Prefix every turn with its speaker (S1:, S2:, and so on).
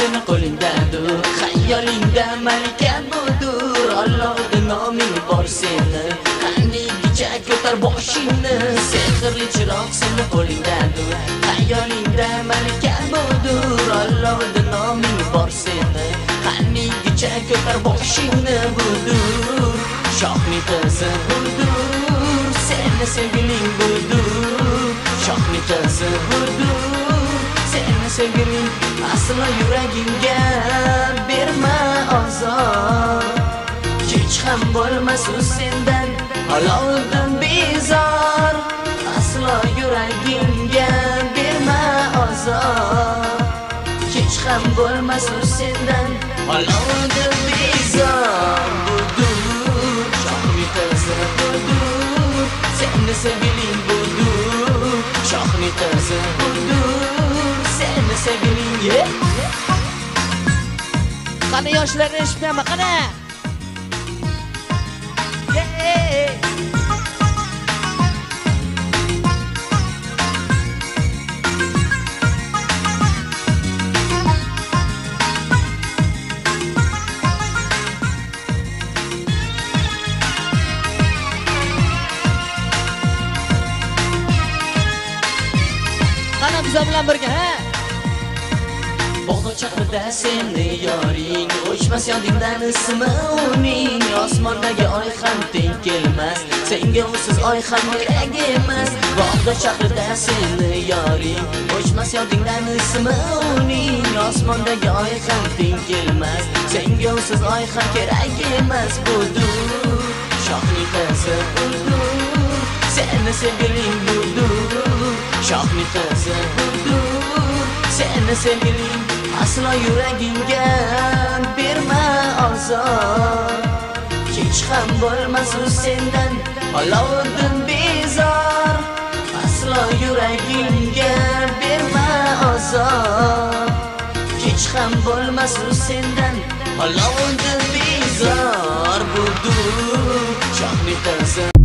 S1: seni qo'lingdadir, xayolingda malika budur. Allohning noming bor seni, qaniygicha ko'tar boshingni. Sehrli chiroq seni qo'lingdadir, xayolingda malika budur. Allohning noming bor seni, qaniygicha ko'tar boshingni budur. Shohning qizi budur, seni sevgiling budur. Shohning qizi budur, seni sevgiling. Aslo yuragimga berma ozor, hech ham bo'lmas u sendan olovdan bezor. Aslo yuragimga berma ozor, hech ham bo'lmas u sendan olovdan bezor. Budur, shohning qizi budur, seni sevgiling budur. Shohning qizi budur, seni sevgiling. Qani yoshlar eshitmayapman, qani? Qani bizlar bilan birga, ha? Bog'da chaqirda seni yoring, o'chmas yodingdan ismi uning. Osmondagi oy ham teng kelmas, senga usiz oy ham kerak emas. Bog'da chaqirda seni yoring, o'chmas yodingdan ismi uning. Osmondagi oy ham teng kelmas, senga usiz oy ham kerak emas. Budur, shohning qizi budur, seni sevgiling budur. Shohning qizi budur, seni sevgiling. Aslo yuragingga berma ozor, hech ham bo'lmas u sendan olovdan bezor. Aslo yuragingga berma ozor, hech ham bo'lmas u sendan olovdan bezor. Budur, shohning qizi.